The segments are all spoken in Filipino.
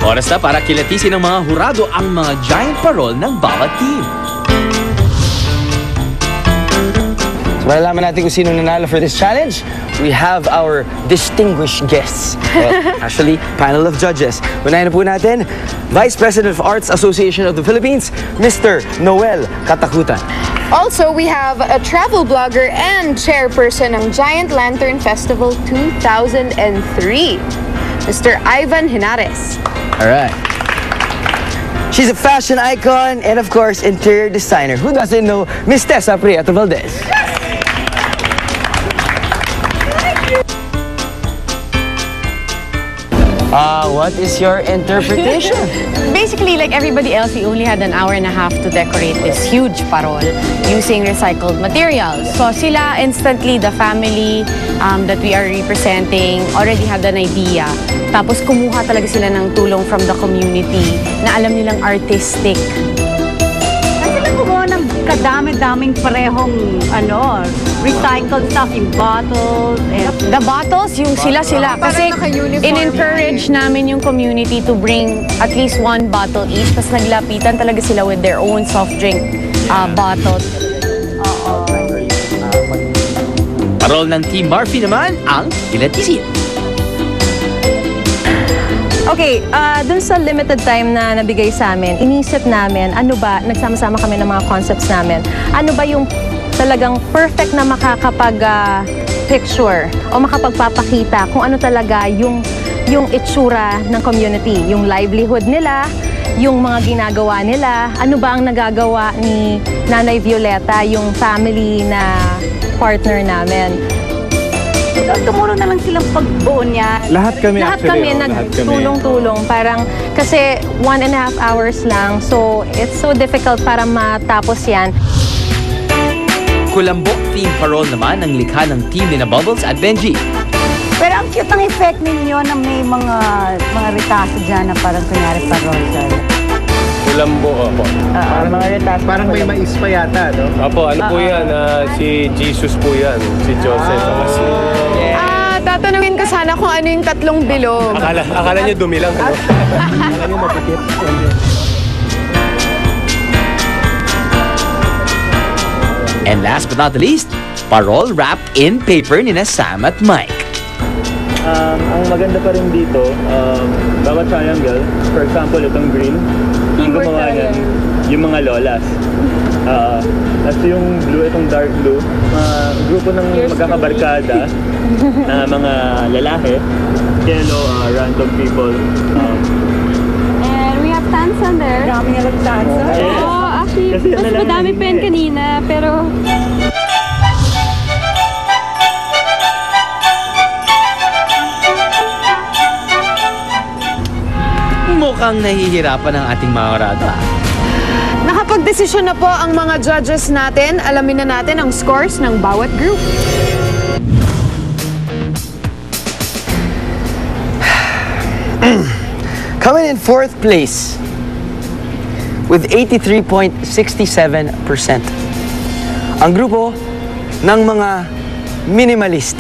Oras na para kilatisin ng mga hurado ang mga giant parol ng bawat team. So, malalaman natin kung sino nanalo for this challenge. We have our distinguished guests. Well, actually, panel of judges. Unahin na po natin, Vice President of Arts Association of the Philippines, Mr. Noel Katakutan. Also, we have a travel blogger and chairperson ng Giant Lantern Festival 2003, Mr. Ivan Henares. All right. She's a fashion icon and, of course, interior designer. Who doesn't know Miss Tessa Prieto Valdez? What is your interpretation? Basically, like everybody else, we only had an hour and a half to decorate this huge parol using recycled materials. So sila instantly, the family that we are representing already had an idea. Tapos kumuha talaga sila ng tulong from the community na alam nilang artistic. Kasi kumuha ng kadami-daming parehong recycled stuff, yung bottles. The bottles, yung sila-sila. Kasi in-encourage namin yung community to bring at least one bottle each. Tapos naglapitan talaga sila with their own soft drink bottles. Parol ng Team Barfi naman ang kilatisin. Okay, dun sa limited time na nabigay sa amin, inisip namin, ano ba, nagsama-sama kami ng mga concepts namin, ano ba yung talagang perfect na makakapag-picture o makapagpapakita kung ano talaga yung itsura ng community, yung livelihood nila, yung mga ginagawa nila, ano ba ang nagagawa ni Nanay Violeta, yung family na partner namin. Tumulong na lang silang pagbuo niya. Lahat kami nagtulong-tulong. Parang, kasi 1.5 hours lang. So, it's so difficult para matapos yan. Kulambok Team Parol naman ang likha ng team ni na Bubbles at Benji. Pero ang cute ang effect ninyo na may mga retaso dyan na parang kunyari parol. Kulambo, opo. Mga retas. Parang may mais pa yata, no? Opo, ano po yan? Si Jesus po yan. Si Joseph. Tatanungin ko sana kung ano yung tatlong bilog. Akala niyo dumi lang, ano? Akala niyo mapikit. And last but not the least, parol wrapped in paper ni na Sam at Mike. Ang maganda pa rin dito, bawat triangle, for example, itong green, ang gumawa niyan, yung mga lolas. At yung blue, itong dark blue, grupo ng magkakabarkada na mga lalaki, yellow, random people. And we have Tansa there. Marami nga lang Tansa. Actually, mas madami pa yun kanina, pero... Mukhang nahihirapan ang ating mga karada. Nakapag-desisyon na po ang mga judges natin. Alamin na natin ang scores ng bawat group. Coming in 4th place with 83.67%. Ang grupo ng mga minimalist.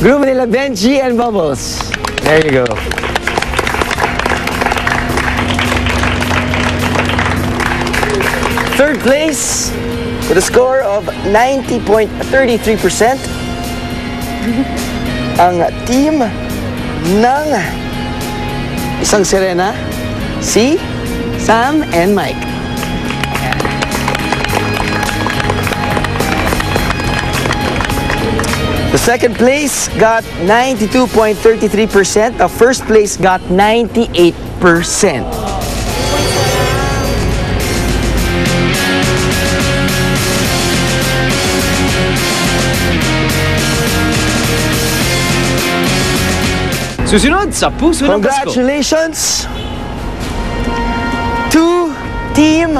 Grupo nila Benji and Bubbles. There you go. Third place with a score of 90.33%. Ang team ng isang Serena, si Sam and Mike. The second place got 92.33%. The first place got 98%. Susunod sa Puso ng Pasko. Congratulations to Team